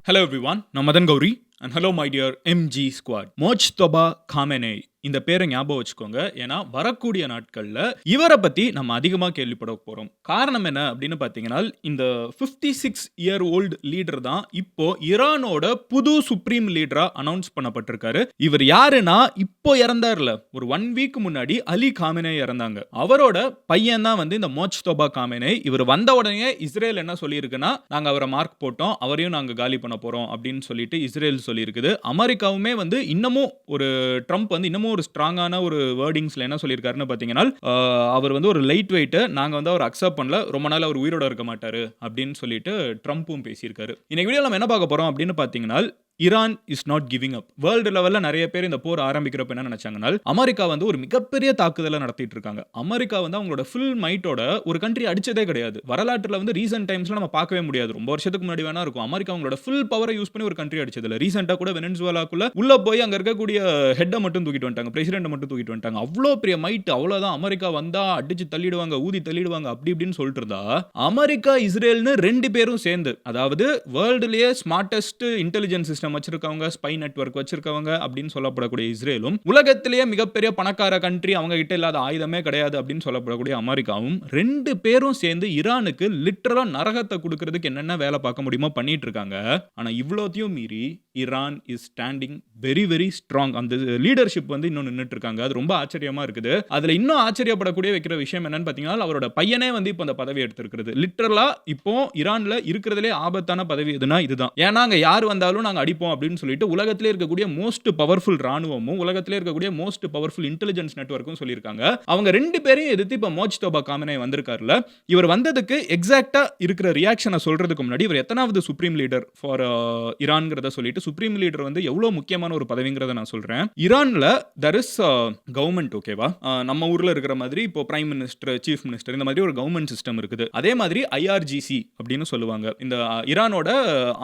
Hello everyone, நான் Madan Gowri and hello my dear MG squad. Mojtaba காமெனே இந்த பேரை ஞாபகம் வச்சுக்கோங்க. ஏன்னா வரக்கூடிய நாட்கள்ல இவரை பத்தி நம்ம அதிகமா கேள்விப்பட போறோம். காரணம் என்ன அப்படின்னு பார்த்தீங்கன்னா, இந்த 56 இயர் ஓல்டு லீடர் தான் இப்போ ஈரானோட புது சுப்ரீம் லீடரா அனௌன்ஸ் பண்ணப்பட்டிருக்காரு. இவர் யாருன்னா இப்போ இறந்தார்ல ஒரு 1 வீக் முன்னாடி அலி காமெனே இறந்தாங்க. அவரோட பையன் தான் வந்து இந்த மோஜ்தபா காமெனே. இவர் வந்த உடனே இஸ்ரேல் என்ன சொல்லியிருக்குன்னா, நாங்க அவரை மார்க் போட்டோம், அவரையும் நாங்க காலி பண்ண போறோம் அப்படின்னு சொல்லிட்டு இஸ்ரேல் சொல்லியிருக்குது. அமெரிக்காவுமே வந்து இன்னமும் ஒரு ட்ரம்ப் வந்து இன்னமும் ஒரு ஸ்ட்ராங்கான ஒரு வேர்டிங்ஸ்ல என்ன சொல்லியிருக்காருன்னு பார்த்தீங்கன்னா, அவர் வந்து ஒரு லைட் வெயிட், நாங்க வந்து அவர் அக்செப்ட் பண்ணல, ரொம்ப நாள் அவர் உயிரோட இருக்க மாட்டாரு அப்படின்னு சொல்லிட்டு ட்ரம்ப்பும் பேசியிருக்காரு. இன்னைக்கு வீடியோ நம்ம என்ன பார்க்க போறோம் அப்படின்னு பார்த்தீங்கன்னா, Iran is not giving up. World லெவல்ல நிறைய பேர் இந்த போர் ஆரம்பிக்கிறப்ப என்ன நினைச்சாங்கன்னா, அமெரிக்கா வந்து ஒரு மிகப்பெரிய தாக்குதலை நடத்திட்டு இருக்காங்க. அமெரிக்கா வந்து அவங்களோட ஃபுல் மைட்டோட ஒரு கண்ட்ரி அடிச்சதே கிடையாது. வரலாற்றுல வந்து ரீசன்ட் டைம்ஸ்ல நம்ம பார்க்கவே முடியாது. ரொம்ப வருஷத்துக்கு முன்னாடி வேணா இருக்கும். அமெரிக்கா அவங்களோட ஃபுல் பவரை யூஸ் பண்ணி ஒரு கண்ட்ரி அடிச்சது இல்ல. ரீசெண்டா கூட வெனிசுவேலாக்குள்ள உள்ள போய் அங்க இருக்கக்கூடிய ஹெட்டை மட்டும் தூக்கிட்டு வந்துட்டாங்க, பிரசிடென்ட் மட்டும் தூக்கிட்டு வந்துட்டாங்க. அவ்வளோ பெரிய மைட், அவ்வளவுதான். அமெரிக்கா வந்தா அடிச்சு தள்ளிடுவாங்க, ஊதி தள்ளிடுவாங்க அப்படி இப்படின்னு சொல்லிட்டு இருந்தா, அமெரிக்கா இஸ்ரேல்னு ரெண்டு பேரும் சேர்ந்து, அதாவது வேர்ல்டுலயே ஸ்மார்ட்டஸ்ட் இன்டெலிஜென்ஸ் சிஸ்டம் வச்சிருக்கவங்க, ஸ்பை நெட்வொர்க் வச்சிருக்கவங்க அப்படின்னு சொல்லப்படக்கூடிய இஸ்ரேலும், உலகத்திலேயே மிகப்பெரிய பணக்கார கண்ட்ரி, அவங்க கிட்ட இல்லாத ஆயுதமே கிடையாது அப்படின்னு சொல்லப்படக்கூடிய அமெரிக்காவும், ரெண்டு பேரும் சேர்ந்து ஈரானுக்கு லிட்டரலா நரகத்தை கொடுக்கிறதுக்கு என்னென்ன வேலை பார்க்க முடியுமோ பண்ணிட்டு இருக்காங்க. ஆனா இவ்வளோத்தையும் மீறி Iran is standing very very strong. அந்த லீடர்ஷிப் வந்து இன்னும் நின்னுட்டு இருக்காங்க. அது ரொம்ப ஆச்சரியமா இருக்குது. அதுல இன்னும் ஆச்சரியப்படக்கூடிய வைக்கிற விஷயம் என்னன்னு பாத்தீங்கன்னா, அவரோட பையனே வந்து இப்போ அந்த பதவி எடுத்திருக்கிறது. லிட்டரலா இப்போ ஈரான்ல இருக்கிறதுலே ஆபத்தான பதவி எதுனா இதுதான். ஏன்னா அங்க யார் வந்தாலும் நாங்க அடிப்போம் அப்படின்னு சொல்லிட்டு உலகத்திலே இருக்கக்கூடிய மோஸ்ட் பவர்ஃபுல் ராணுவமும், உலகத்திலே இருக்கக்கூடிய மோஸ்ட் பவர்ஃபுல் இன்டெலிஜென்ஸ் நெட்வொர்க்கும் சொல்லியிருக்காங்க. அவங்க ரெண்டு பேரையும் எதிர்த்து இப்போ மோஜ்தபா காமெனே வந்திருக்காருல. இவர் வந்ததுக்கு எக்ஸாக்ட்டா இருக்கிற ரியாக்ஷனை சொல்றதுக்கு முன்னாடி, இவர் எத்தனாவது சுப்ரீம் லீடர் ஃபார் ஈரான்ங்கிறத சொல்லிட்டு, சுப்ரீம் லீடர் வந்து எவ்வளவு முக்கியமான ஒரு பதவிங்கிறத நான் சொல்றேன். ஈரான்ல there is கவர்மெண்ட், ஓகேவா? நம்ம ஊர்ல இருக்கிற மாதிரி இப்போ பிரைம் மினிஸ்டர், சீஃப் மினிஸ்டர் இந்த மாதிரி ஒரு கவர்மெண்ட் சிஸ்டம் இருக்குது. அதே மாதிரி ஐஆர்ஜிசி அப்படின்னு சொல்லுவாங்க. இந்த ஈரானோட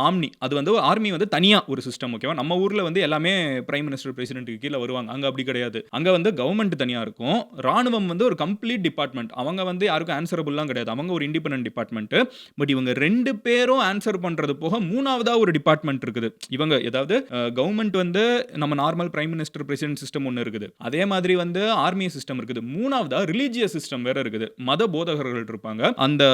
ஆர்மி, அது வந்து ஆர்மி வந்து தனியா ஒரு சிஸ்டம், ஓகேவா? நம்ம ஊர்ல வந்து எல்லாமே பிரைம் மினிஸ்டர், பிரசிடென்ட்க்கு கீழ வருவாங்க. அங்க அப்படி கிடையாது. அங்க வந்து கவர்மெண்ட் தனியா இருக்கும். ராணுவம் வந்து ஒரு கம்ப்ளீட் டிபார்ட்மெண்ட். அவங்க வந்து யாருக்கும் ஆன்சரபிள்லாம் கிடையாது. அவங்க ஒரு இண்டிபெண்டன்ட் டிபார்ட்மெண்ட். பட் இவங்க ரெண்டு பேரும் ஆன்சர் பண்றது போக மூணாவதா ஒரு டிபார்ட்மெண்ட் இருக்குது. இவங்க ஏதாவது கவர்மெண்ட் வந்து நம்ம normal prime minister, president system ஒன்னு இருக்குது. அதே மாதிரி வந்து ஆர்மி சிஸ்டம் இருக்குது. மூணாவதா ரிலீஜியஸ் சிஸ்டம் வேற இருக்குது. மத போதகர்கள் இருப்பாங்க. அந்த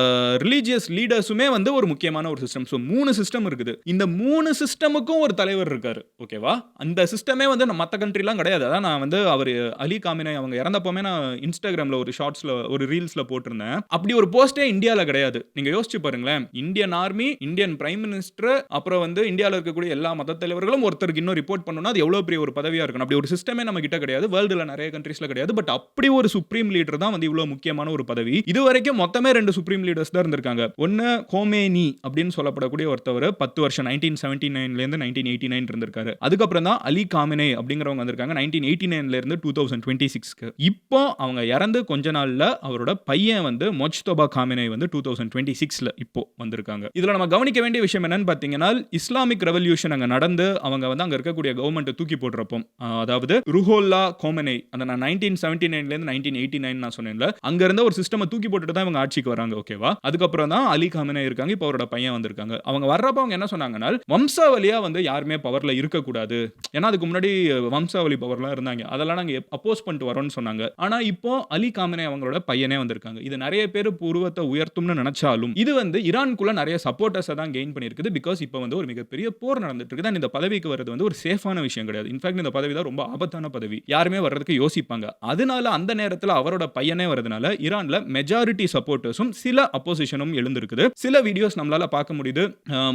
ரிலீஜியஸ் லீடர்ஸுமே வந்து ஒரு முக்கியமான ஒரு சிஸ்டம். சோ மூணு சிஸ்டம் இருக்குது. இந்த மூணு சிஸ்டமுக்கும் ஒரு தலைவர் இருக்காரு, ஓகேவா? அந்த சிஸ்டமே வந்து மத்த கண்ட்ரிலாம் கிடையாது. அதான் நான் வந்து அவர் அலி காமெனே அவங்க இறந்தப்போமே நான் இன்ஸ்டாகிராம்ல ஒரு ஷார்ட்ஸ்ல ஒரு ரீல்ஸ்ல போட்டிருந்தேன். அப்படி ஒரு போஸ்டே இந்தியால கிடையாது. நீங்க யோசிச்சு பாருங்களேன். Indian army, Indian prime minister, அப்புறம் வந்து இந்தியால இருக்கக்கூடிய எல்லா மத தலைவர்களும் ஒருத்தருக்கு இன்னும் ரிப்போர்ட் பண்ணனும்னா அது எவ்வளவு பெரிய ஒரு பதவியா இருக்கணும். அப்படி ஒரு சிஸ்டமே நம்ம கிட்ட கிடையாது. வேர்ல்டுல நிறைய கண்ட்ரீஸ்ல கிடையாது. பட் அப்படி ஒரு சுப்ரீம் லீடர் தான் வந்து இவ்வளவு முக்கியமான ஒரு பதவி. இதுவரைக்கும் மொத்தமே 2 சுப்ரீம் லீடர்ஸ் தான் இருந்திருக்காங்க. ஒன்னு கோமேனி அப்படின்னு சொல்லப்படக்கூடிய ஒருத்தவர் 10 வருஷம் 1979ல இருந்து 1989 இருந்திருக்காரு. அதுக்கப்புறம் தான் அலி காமெனே அப்படிங்கிறவங்க வந்திருக்காங்க 1989ல இருந்து 2026க்கு. இப்போ அவங்க இறந்து கொஞ்ச நாள்ல அவரோட பையன் வந்து மோஜ்தபா காமெனே வந்து 2026ல இப்போ வந்திருக்காங்க. இதுல நம்ம கவனிக்க வேண்டிய விஷயம் என்னன்னு பாத்தீங்கன்னா, இஸ்லாமிக் ரெவல்யூஷன் அங்க நடந்து அவங்க வந்து அங்க இருக்கக்கூடிய கவர்மெண்ட் தூக்கி போடுறப்போ, அதாவது ருஹோல்லா கோமெனே, அந்த நான் 1979ல இருந்து 1989 நான் சொன்னேன்ல, அங்க இருந்த ஒரு சிஸ்டமை தூக்கி போட்டுட்டு தான் இவங்க ஆட்சிக்கு வராங்க, ஓகேவா? அதுக்கப்புறம் தான் அலி காமெனே இருக்காங்க. இப்போ அவரோட பையன் வந்திருக்காங்க. அவங்க வர்றப்ப அவங்க என்ன சொன்னாங்கன்னா, வம்சாவளியா வந்து யாருமே பவர்ல இருக்கக்கூடாது. ஏன்னா அதுக்கு முன்னாடி வம்சாவளி பவர்லாம் இருந்தாங்க. அதெல்லாம் நாங்க அப்போஸ் பண்ணிட்டு வரோம்னு சொன்னாங்க. ஆனா இப்போ அலி காமெனே அவங்களோட பையனே வந்திருக்காங்க. இது நிறைய பேர் உருவத்தை உயர்த்தும்னு நினைச்சாலும் இது வந்து ஈரானுக்குள்ள நிறைய சப்போர்ட்டர்ஸை தான் கெயின் பண்ணியிருக்குது. பிகாஸ் இப்போ வந்து ஒரு மிகப்பெரிய போர் நடந்துட்டு இருக்குது. இந்த பதவிக்கு வரது வந்து ஒரு சேஃபான விஷயம் கிடையாது. இன்ஃபேக்ட் இந்த பதவி தான் ரொம்ப ஆபத்தான பதவி. யாருமே வர்றதுக்கு யோசிப்பாங்க. அதனால அந்த நேரத்தில் அவரோட பையனே வரதுனால ஈரான்ல மெஜாரிட்டி சப்போர்ட்டர்ஸும் சில அப்போசிஷனும் எழுந்திருக்குது. சில வீடியோஸ் நம்மளால பார்க்க முடியுது.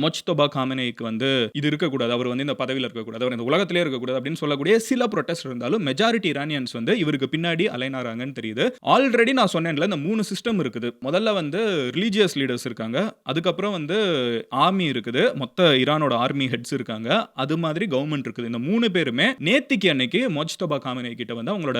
மோஜ்தபா காமெனேக்கு வந்து இது இருக்கக்கூடாது, அவர் வந்து இந்த பதவியில் இருக்கக்கூடாது, அவர் இந்த உலகத்திலே இருக்கக்கூடாது அப்படின்னு சொல்லக்கூடிய சில ப்ரொட்டஸ்ட் இருந்தாலும் மெஜாரிட்டி ஈரானியன்ஸ் வந்து இவருக்கு பின்னாடி அலைனாராங்கன்னு தெரியுது. ஆல்ரெடி நான் சொன்னேன்ல, இந்த 3 சிஸ்டம் இருக்குது. முதல்ல வந்து ரிலீஜியஸ் லீடர்ஸ் இருக்காங்க. அதுக்கப்புறம் வந்து ஆர்மி இருக்குது. மொத்த ஈரானோட ஆர்மி ஹெட்ஸ் இருக்காங்க. இருக்காங்க, அது மாதிரி கவர்மெண்ட் இருக்குது. இந்த 3 பேருமே நேத்திக்கு அன்னைக்கு மொஜ்தபா காமெனி கிட்ட வந்து அவங்களோட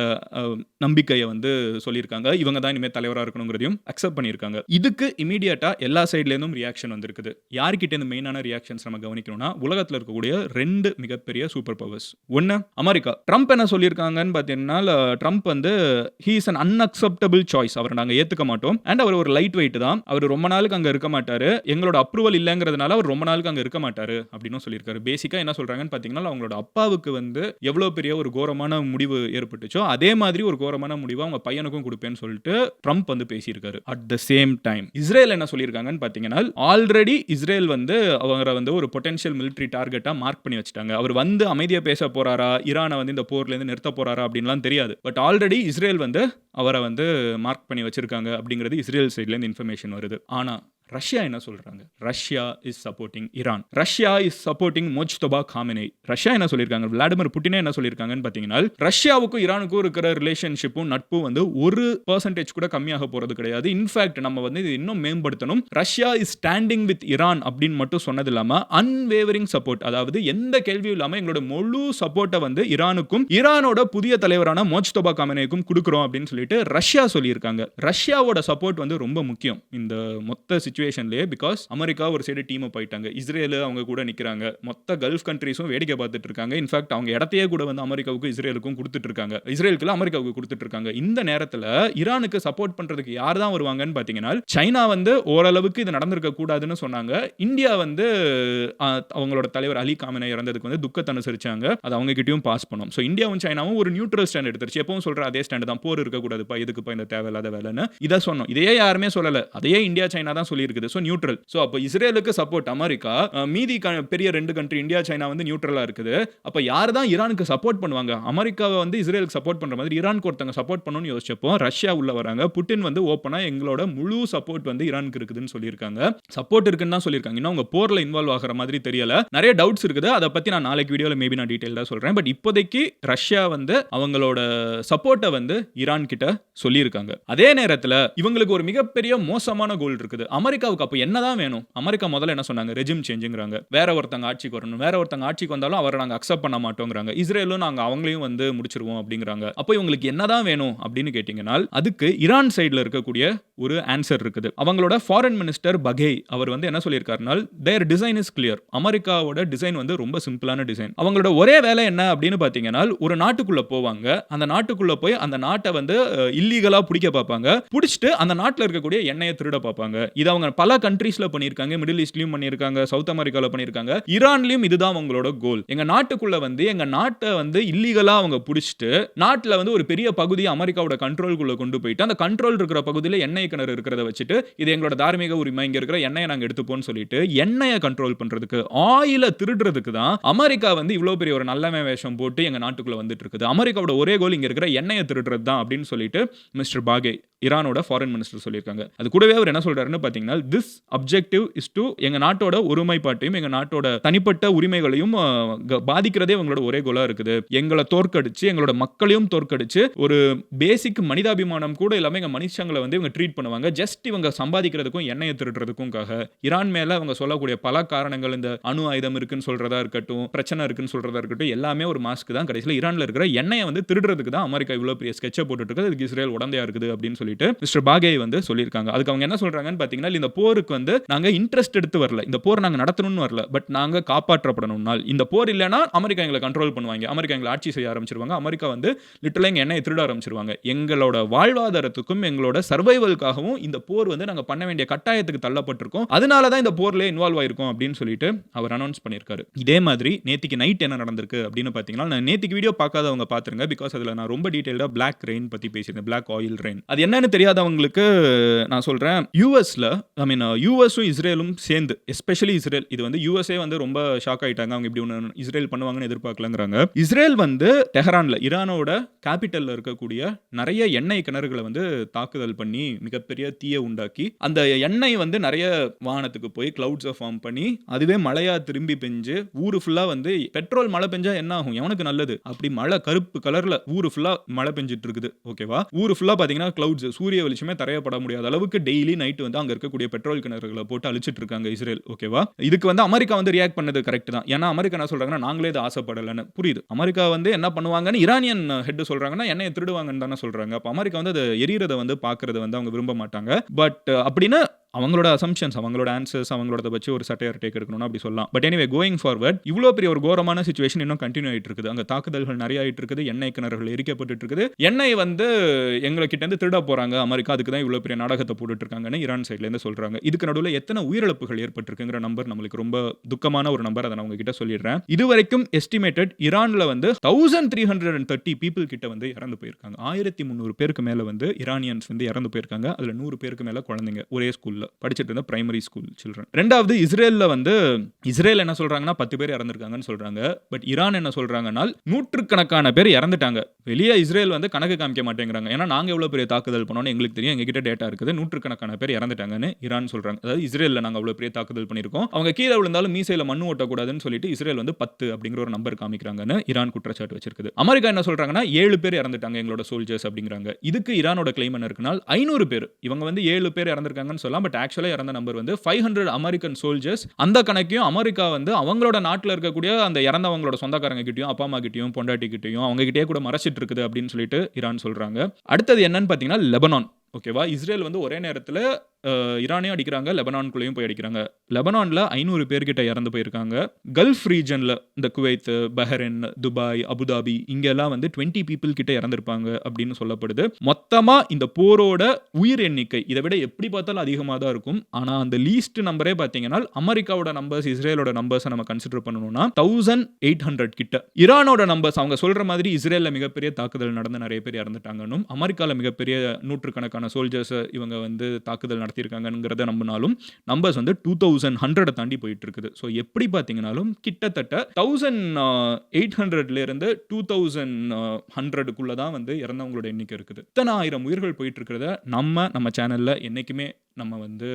நம்பிக்கையை வந்து சொல்லியிருக்காங்க. இவங்க தான் இனிமேல் தலைவரா இருக்கணுங்கிறதையும் அக்செப்ட் பண்ணியிருக்காங்க. இதுக்கு இமிடியேட்டா எல்லா சைட்லேருந்தும் ரியாக்ஷன் வந்திருக்குது. யார்கிட்ட இருந்து மெயினான ரியாக்ஷன்ஸ் நம்ம கவனிக்கணும்னா, உலகத்தில் இருக்கக்கூடிய 2 மிகப்பெரிய சூப்பர் பவர்ஸ். ஒன்னு அமெரிக்கா. ட்ரம்ப் என்ன சொல்லியிருக்காங்கன்னு பார்த்தீங்கன்னா, ட்ரம்ப் வந்து he is an unacceptable choice. அவரை நாங்க ஏத்துக்க மாட்டோம். அண்ட் அவர் ஒரு லைட் வெயிட் தான். அவர் ரொம்ப நாளுக்கு அங்க இருக்க மாட்டாரு. எங்களோட அப்ரூவல் இல்லங்கிறதுனால அவர் ரொம்ப நாளுக்கு அங்க இருக்க மாட்டாரு அப்படின்னு சொல்லியிருக்காரு. பேசிக்கா என்ன சொல்றாங்கன்னு பார்த்தீங்கன்னா, அவங்களோட அப்பாவுக்கு வந்து எவ்வளவு பெரிய ஒரு கோரமான முடிவு ஏற்பட்டுச்சோ அதே மாதிரி ஒரு கோரமான முடிவு அவங்க பையனுக்கும் கொடுப்பேன்னு சொல்லிட்டு ட்ரம்ப் வந்து பேசியிருக்காரு. At the same time Israel என்ன சொல்லியிருக்காங்கன்னு பார்த்தீங்கன்னா, ஆல்ரெடி இஸ்ரேல் வந்து அவரை வந்து ஒரு பொட்டன்ஷியல் மிலிட்டரி டார்கெட்டா மார்க் பண்ணி வச்சுட்டாங்க. அவர் வந்து அமைதியா பேச போறாரா, ஈரானை வந்து இந்த போர்ல இருந்து நிறுத்த போறாரா அப்படின்லாம் தெரியாது. பட் ஆல்ரெடி இஸ்ரேல் வந்து அவரை வந்து மார்க் பண்ணி வச்சிருக்காங்க அப்படிங்கிறது இஸ்ரேல் சைட்ல இருந்து இன்ஃபர்மேஷன் வருது. ஆனா ரஷ்யா என்ன சொல்றாங்க? Russia is supporting Iran. Russia is supporting Mojtaba Khamenei. Russia என்ன சொல்லியிருக்காங்க? விளாடிமிர் புட்டினே என்ன சொல்லியிருக்காங்கன்னு பார்த்தீங்கன்னா, ரஷ்யாவுக்கும் ஈரானுக்கும் இருக்கிற ரிலேஷன்ஷிப்பும் நட்பும் வந்து 1% கூட கம்மியாக போறது கிடையாது. இன்ஃபேக்ட் நம்ம வந்து இது இன்னும் மேம்படுத்தணும். Russia is standing with Iran அப்படின்னு மட்டும் சொன்னது இல்லாம அன்வேவரிங் சப்போர்ட், அதாவது எந்த கேள்வியும் இல்லாம எங்களோட முழு சப்போர்ட்டை வந்து ஈரானுக்கும் ஈரானோட புதிய தலைவரான மொஜ்தபா காமெனிக்கும் கொடுக்குறோம் அப்படின்னு சொல்லிட்டு ரஷ்யா சொல்லியிருக்காங்க. ரஷ்யாவோட சப்போர்ட் வந்து ரொம்ப முக்கியம் இந்த மொத்த சிச்சுவேஷன்லயே. பிகாஸ் அமெரிக்கா ஒரு சைடு டீம் போயிட்டாங்க, இஸ்ரேல் அவங்க கூட நிக்கிறாங்க, மொத்த கல்ஃப் கண்ட்ரீஸும் வேடிக்கை பார்த்துட்டு இருக்காங்க. இன்ஃபேக்ட் அவங்க இடத்தையே கூட வந்து அமெரிக்காவுக்கும் இஸ்ரேலுக்கும் கொடுத்துட்டு இருக்காங்க, இஸ்ரேலுக்கு அமெரிக்காவுக்கு கொடுத்துட்டு இருக்காங்க. இந்த நேரத்தில் ஈரானுக்கு சப்போர்ட் பண்றதுக்கு யார் தான் வருவாங்கன்னு பாத்தீங்கன்னா, சைனா வந்து ஓரளவுக்கு இது நடந்திருக்க கூடாதுன்னு சொன்னாங்க. இந்தியா வந்து அவங்களோட தலைவர் அலி காமெனி இறந்ததுக்கு வந்து துக்கத்தை அனுசரிச்சாங்க, அது அவங்க கிட்டயும் பாஸ் பண்ணோம். ஸோ இந்தியாவும் சைனாவும் ஒரு நியூட்ரல் ஸ்டாண்ட் எடுத்துருச்சு. எப்பவும் சொல்ற அதே ஸ்டாண்ட் தான், போர் இருக்கக்கூடாதுப்பா, எதுக்குப்பா இந்த தேவையில்லாத வேலைன்னு இதை சொன்னோம். இதையே யாருமே சொல்லல, அதையே இந்தியா சைனா தான் சொல்லி இருக்குது. So neutral. சோ அப்ப இஸ்ரேலுக்கு சப்போர்ட் அமெரிக்கா, மீதி பெரிய 2 கண்ட்ரி இந்தியா சைனா வந்து நியூட்ரலா இருக்குது. அப்ப யார் தான் ஈரானுக்கு சப்போர்ட் பண்ணுவாங்க? அமெரிக்காவை வந்து இஸ்ரேலுக்கு சப்போர்ட் பண்ற மாதிரி ஈரானுக்கு ஒருத்தங்க சப்போர்ட் பண்ணணும்னு யோசிச்சப்போ ரஷ்யா உள்ள வராங்க. புட்டின் வந்து ஓப்பனா எங்களோட முழு சப்போர்ட் வந்து ஈரானுக்கு இருக்குதுன்னு சொல்லியிருக்காங்க. சப்போர்ட் இருக்குன்னு தான் சொல்லியிருக்காங்க. இன்னும் அவங்க போர்ல இன்வால்வ் ஆகிற மாதிரி தெரியல. நிறைய டவுட்ஸ் இருக்குது. அதை பத்தி நான் நாளைக்கு வீடியோல மேபி நான் டீடைலா சொல்றேன். பட் இப்போதைக்கு ரஷ்யா வந்து அவங்களோட சப்போர்ட்டை வந்து ஈரான் கிட்ட சொல்லியிருக்காங்க. அதே நேரத்தில் இவங்களுக்கு ஒரு மிகப்பெரிய மோசமான கோல் இருக்குது. அமெரிக்காவுக்கு அப்ப என்னதான் வேணும்? அமெரிக்கா முதல்ல என்ன சொன்னாங்க? ரெஜிம் சேஞ்சுங்கறாங்க. வேற ஒருத்தங்க ஆட்சிக்கு வரணும், வேற ஒருத்தங்க ஆட்சிக்கு வந்தாலும் அவரை நாங்க அக்செப்ட் பண்ண மாட்டோங்கறாங்க. இஸ்ரேலும் நாங்க அவங்களையும் வந்து முடிச்சிருவோம் அப்படிங்கறாங்க. அப்ப இவங்களுக்கு என்னதான் வேணும் அப்படின்னு கேட்டீங்கன்னா, அதுக்கு ஈரான் சைடுல இருக்கக்கூடிய ஒரு ஆன்சர் இருக்குது. அவங்களோட ஃபாரின் மினிஸ்டர் பகேய் அவர் வந்து என்ன சொல்லியிருக்காருன்னா, தேர் டிசைன் இஸ் கிளியர். அமெரிக்காவோட டிசைன் வந்து ரொம்ப சிம்பிளான டிசைன். அவங்களோட ஒரே வேலை என்ன அப்படின்னு பாத்தீங்கன்னா, ஒரு நாட்டுக்குள்ள போவாங்க, அந்த நாட்டுக்குள்ள போய் அந்த நாட்டை வந்து இல்லீகலா பிடிக்க பார்ப்பாங்க, பிடிச்சிட்டு அந்த நாட்டில் இருக்கக்கூடிய எண்ணெயை திருட பார்ப்பாங்க. இது அவங்க பல கண்ட்ரீஸ்ல பண்ணியிருக்காங்க, மிடில் ஈஸ்ட்லயும் பண்ணியிருக்காங்க, சவுத் அமெரிக்கால பண்ணியிருக்காங்க, ஈரான்லயும் இதுதான் அவங்களோட கோல். எங்க நாட்டுக்குள்ள வந்து எங்க நாட்டை வந்து இல்லீகலா அவங்க பிடிச்சிட்டு நாட்டில் வந்து ஒரு பெரிய பகுதி அமெரிக்காவோட கண்ட்ரோலுக்குள்ள கொண்டு போயிட்டு அந்த கண்ட்ரோல் இருக்கிற பகுதியில் எண்ணெய் கிணறு இருக்கிறத வச்சுட்டு இது எங்களோட தார்மீக உரிமை, இங்க இருக்கிற எண்ணெயை நாங்க எடுத்துப்போம்னு சொல்லிட்டு எண்ணெயை கண்ட்ரோல் பண்றதுக்கு, ஆயில திருடுறதுக்கு தான் அமெரிக்கா வந்து இவ்வளவு பெரிய ஒரு நல்ல வேஷம் போட்டு எங்க நாட்டுக்குள்ள வந்துட்டு இருக்குது. அமெரிக்காவோட ஒரே கோல் இங்க இருக்கிற எண்ணெயை திருடுறது தான் அப்படின்னு சொல்லிட்டு மிஸ்டர் பாகே ஈரானோட ஃபாரின் மினிஸ்டர் சொல்லியிருக்காங்க. அது கூடவே அவர் என்ன சொல்றாருன்னு பாத்தீங்கன்னா, திஸ் அப்ஜெக்டிவ் இஸ் டு எங்க நாட்டோட ஒருமைப்பாட்டையும் எங்க நாட்டோட தனிப்பட்ட உரிமைகளையும் பாதிக்கிறதே அவங்களோட ஒரே கோலா இருக்குது. எங்களை தோற்கடிச்சு எங்களோட மக்களையும் தோற்கடிச்சு ஒரு பேசிக் மனிதாபிமானம் கூட இல்லாம எங்க மனுஷங்களை வந்து இவங்க ட்ரீட் பண்ணுவாங்க. ஜஸ்ட் இவங்க சம்பாதிக்கிறதுக்கும் எண்ணெயை திருடுறதுக்கும்காக ஈரான் மேல அவங்க சொல்லக்கூடிய பல காரணங்கள், இந்த அணு ஆயுதம் இருக்குன்னு சொல்றதா இருக்கட்டும், பிரச்சனை இருக்குன்னு சொல்றதா இருக்கட்டும், எல்லாமே ஒரு மாஸ்க் தான். கடைசியில் ஈரான்ல இருக்கிற எண்ணெயை வந்து திருடுறதுக்கு தான் அமெரிக்கா இவ்வளவு பெரிய ஸ்கெட்சை போட்டுட்டு இருக்கு. அதுக்கு இஸ்ரேல் உடந்தையா இருக்குது அப்படின்னு சொல்லிட்டு மிஸ்டர் பாகே வந்து சொல்லியிருக்காங்க. அதுக்கு அவங்க என்ன சொல்றாங்கன்னு பாத்தீங்கன்னா, இந்த போருக்கு வந்து நாங்க இன்ட்ரெஸ்ட் எடுத்து வரல, இந்த போர் நாங்க நடத்தணும்னு வரல, பட் நாங்க காப்பாற்றப்படணும். இந்த போர் இல்லைன்னா அமெரிக்கா எங்களை கண்ட்ரோல் பண்ணுவாங்க, அமெரிக்கா எங்களை ஆட்சி செய்ய ஆரம்பிச்சிருவாங்க, அமெரிக்கா வந்து லிட்டரலா எங்க எண்ணெயை திருட ஆரம்பிச்சிருவாங்க. எங்களோட வாழ்வாதாரத்துக்கும் எங்களோட சர்வைவல்காகவும் இந்த போர் வந்து நாங்க பண்ண வேண்டிய கட்டாயத்துக்கு தள்ளப்பட்டிருக்கோம், அதனால தான் இந்த போர்ல இன்வால்வ் ஆயிருக்கும் அப்படின்னு சொல்லிட்டு அவர் அனௌன்ஸ் பண்ணியிருக்காரு. இதே மாதிரி நேத்திக்கு நைட் என்ன நடந்திருக்கு அப்படின்னு பாத்தீங்கன்னா, நான் நேத்திக்கு வீடியோ பார்க்காதவங்க பாத்துருங்க. பிகாஸ் அதுல நான் ரொம்ப டீடைலா பிளாக் ரெயின் பத்தி பேசியிருந்தேன், பிளாக் ஆயில் ரெயின். அது என்னன்னு தெரியாதவங்களுக்கு நான் சொல்றேன். யூஎஸ்ல யூஎஸும் இஸ்ரேலும் சேர்ந்து, எஸ்பெஷலி இஸ்ரேல், இது வந்து யூஎஸ்ஏ வந்து ரொம்ப ஷாக் ஆயிட்டாங்க. அவங்க இப்படி ஒன்று இஸ்ரேல் பண்ணுவாங்கன்னு எதிர்பார்க்கலங்கிறாங்க. இஸ்ரேல் வந்து டெஹரான்ல, ஈரானோட கேபிட்டல்ல இருக்கக்கூடிய நிறைய எண்ணெய் கிணறுகளை வந்து தாக்குதல் பண்ணி மிக மிகப்பெரிய தீயை உண்டாக்கி அந்த எண்ணெய் வந்து நிறைய வானத்துக்கு போய் கிளவுட்ஸை ஃபார்ம் பண்ணி அதுவே மழையா திரும்பி பெஞ்சு ஊரு ஃபுல்லா வந்து பெட்ரோல் மழை பெஞ்சா என்ன ஆகும், எவனுக்கு நல்லது? அப்படி மழை கருப்பு கலர்ல ஊரு ஃபுல்லா மழை பெஞ்சிட்டு இருக்குது. ஓகேவா? ஊரு ஃபுல்லா பாத்தீங்கன்னா கிளவுட்ஸ், சூரிய வெளிச்சமே தரையப்பட முடியாத அளவுக்கு டெய்லி நைட் வந்து அங்க இருக்கக்கூடிய பெட்ரோல் கிணறுகளை போட்டு அழிச்சிட்டு இருக்காங்க இஸ்ரேல். ஓகேவா? இதுக்கு வந்து அமெரிக்கா வந்து ரியாக்ட் பண்ணது கரெக்ட் தான். ஏன்னா அமெரிக்கா என்ன சொல்றாங்கன்னா, நாங்களே இது ஆசைப்படலன்னு. புரியுது. அமெரிக்கா வந்து என்ன பண்ணுவாங்கன்னு ஈரானியன் ஹெட் சொல்றாங்கன்னா, எண்ணெயை திருடுவாங்கன்னு தானே சொல்றாங்க. அப்ப அமெரிக்கா வந்து அதை எரியறத வந்து பாக்குறத வந்து அவங்க விரும்ப மாட்டாங்க. பட் அப்படின்னு அவங்களோட அசம்ப்ஷன்ஸ், அவங்களோட ஆன்சர்ஸ், அவங்களோட வச்சு ஒரு சட்டையர் டேக் எடுக்கணும்னா அப்படி சொல்லலாம். பட் எனிவே கோயிங் ஃபார்வர்ட் இவ்வளோ பெரிய ஒரு கோரமான சிச்சுவேஷன் இன்னும் கண்டினியூ ஆயிட்டு இருக்குது. அங்க தாக்குதல்கள் நிறைய ஆயிட்டு இருக்குது. எண்ணெய் கிணறுகள் எரிக்கப்பட்டு இருக்குது. எண்ணெய் வந்து எங்களை கிட்ட இருந்து திருட போறாங்க அமெரிக்கா, அதுக்கு தான் இவ்வளோ பெரிய நாடகத்தை போட்டுட்டு இருக்காங்கன்னு ஈரான் சைட்ல இருந்து சொல்றாங்க. இதுக்கு நடுவில் எத்தனை உயிரிழப்புகள் ஏற்பட்டிருக்குங்கிற நம்பர் நம்மளுக்கு ரொம்ப துக்கமான ஒரு நம்பர். அதை நான் உங்ககிட்ட சொல்லிடுறேன். இதுவரைக்கும் எஸ்டிமேட்டட் ஈரான்ல வந்து 1330 பீப்புள் கிட்ட வந்து இறந்து போயிருக்காங்க. 1300 பேருக்கு மேல வந்து ஈரானியன்ஸ் வந்து இறந்து போயிருக்காங்க. அதுல 100 பேருக்கு மேல குழந்தைங்க, ஒரே ஸ்கூல்ல படிச்சிட்டு இருந்த பிரைமரி ஸ்கூல் சில்ட்ரன். ரெண்டாவது இஸ்ரேல்ல வந்து இஸ்ரேல் என்ன சொல்றாங்கன்னா 10 பேர் இறந்திருக்காங்கன்னு சொல்றாங்க. பட் ஈரான் என்ன சொல்றாங்கன்னா நூற்றுக்கணக்கான பேர் இறந்துட்டாங்க. வெளியே இஸ்ரேல் வந்து கணக்கு காமிக்க மாட்டேங்கிறாங்க. ஏன்னா நாங்க எவ்வளவு பெரிய தாக்குதல் பண்ணோம்னு எங்களுக்கு தெரியும், எங்ககிட்ட டேட்டா இருக்குது, நூற்றுக்கணக்கான பேர் இறந்துட்டாங்கன்னு ஈரான் சொல்றாங்க. அதாவது இஸ்ரேல்ல நாங்க அவ்வளவு பெரிய தாக்குதல் பண்ணியிருக்கோம், அவங்க கீழே விழுந்தாலும் மீசையில மண்ணு ஓட்டக்கூடாதுன்னு சொல்லிட்டு இஸ்ரேல் வந்து 10 அப்படிங்கிற ஒரு நம்பர் காமிக்கிறாங்கன்னு ஈரான் குற்றச்சாட்டு வச்சிருக்குது. அமெரிக்கா என்ன சொல்றாங்கன்னா 7 பேர் இறந்துட்டாங்க எங்களோட சோல்ஜர்ஸ் அப்படிங்கிறாங்க. இதுக்கு ஈரானோட கிளைம் என்ன இருக்குன்னா 500 பேர், இவங்க வந்து 7 பேர் இறந்திருக்காங்கன்னு சொல்லலாம். பட் ஆக்சுவலா இறந்த நம்பர் வந்து 500 அமெரிக்கன் சோல்ஜர்ஸ். அந்த கணக்கையும் அமெரிக்கா வந்து அவங்களோட நாட்டில் இருக்கக்கூடிய அந்த இறந்தவங்களோட சொந்தக்காரங்க கிட்டயும், அப்பா அம்மா கிட்டயும், பொண்டாட்டி கிட்டயும், அவங்க கிட்டயே கூட மறைச்சிட்டு இருக்குது அப்படின்னு சொல்லிட்டு ஈரான் சொல்றாங்க. அடுத்தது என்னன்னு பாத்தீங்கன்னா லெபனான். ஓகேவா? இஸ்ரேல் வந்து ஒரே நேரத்தில் ஈரானையும் அடிக்கிறாங்க, லெபனான்குள்ளேயும் போய் அடிக்கிறாங்க. லெபனான்ல 500 பேர்கிட்ட இறந்து போயிருக்காங்க. கல்ஃப் ரீஜன்ல இந்த குவைத், பஹ்ரைன், துபாய், அபுதாபி இங்கெல்லாம் வந்து 20 பீப்புள் கிட்ட இறந்திருப்பாங்க அப்படின்னு சொல்லப்படுது. மொத்தமா இந்த போரோட உயிர் எண்ணிக்கை இதை விட எப்படி பார்த்தாலும் அதிகமாக தான் இருக்கும். ஆனா அந்த லீஸ்ட் நம்பரே பார்த்தீங்கன்னா அமெரிக்காவோட நம்பர்ஸ், இஸ்ரேலோட நம்பர்ஸை நம்ம கன்சிடர் பண்ணணும்னா 1800 கிட்ட. ஈரானோட நம்பர்ஸ் அவங்க சொல்ற மாதிரி இஸ்ரேல்ல மிகப்பெரிய தாக்குதல் நடந்து நிறைய பேர் இறந்துட்டாங்கன்னு, அமெரிக்கால மிகப்பெரிய நூற்றுக்கணக்கான சோல்ஜர்ஸ் இவங்க வந்து தாக்குதல் நடத்தியிருக்காங்கிறத நம்பினாலும் நம்பர்ஸ் வந்து 2100 தாண்டி போயிட்டு இருக்குது. ஸோ எப்படி பார்த்தீங்கன்னாலும் கிட்டத்தட்ட 1800ல இருந்து 2100க்குள்ள தான் வந்து இறந்தவங்களோட எண்ணிக்கை இருக்குது. இத்தனை ஆயிரம் உயிர்கள் போயிட்டு இருக்கிறத நம்ம சேனல்ல என்னைக்குமே நம்ம வந்து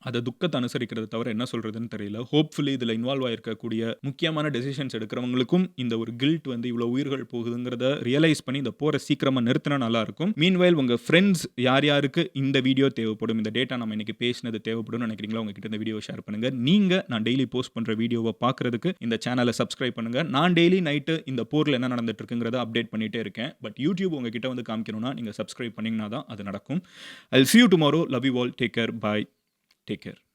அதை துக்கத்தை அனுசரிக்கிறத தவிர என்ன சொல்றதுன்னு தெரியல. ஹோப்ஃபுல்லி இதில் இன்வால்வ் ஆயிருக்கக்கூடிய முக்கியமான டெசிஷன்ஸ் எடுக்கிறவங்களுக்கும் இந்த ஒரு கில்ட் வந்து இவ்வளோ உயிர்கள் போகுதுங்கிறத ரியலைஸ் பண்ணி இந்த போரை சீக்கிரமாக நிறுத்தினா நல்லா இருக்கும். மீன்வைல் உங்கள் ஃப்ரெண்ட்ஸ் யார் யாருக்கு இந்த வீடியோ தேவைப்படும், இந்த டேட்டா நம்ம இன்னைக்கு பேசினது தேவைப்படும் நினைக்கிறீங்களா, உங்ககிட்ட இந்த வீடியோ ஷேர் பண்ணுங்க. நான் டெய்லி போஸ்ட் பண்ற வீடியோவை பார்க்கறதுக்கு இந்த சேனலை சப்ஸ்கிரைப் பண்ணுங்க. நான் டெய்லி நைட்டு இந்த போரில் என்ன நடந்துட்டு இருக்குங்கிறத அப்டேட் பண்ணிட்டே இருக்கேன். பட் யூடியூப் உங்ககிட்ட வந்து காமிக்கணும்னா நீங்க சப்ஸ்கிரைப் பண்ணீங்கன்னா தான் அது நடக்கும். I'll see you tomorrow. Love you all. Take care. Bye. Take care.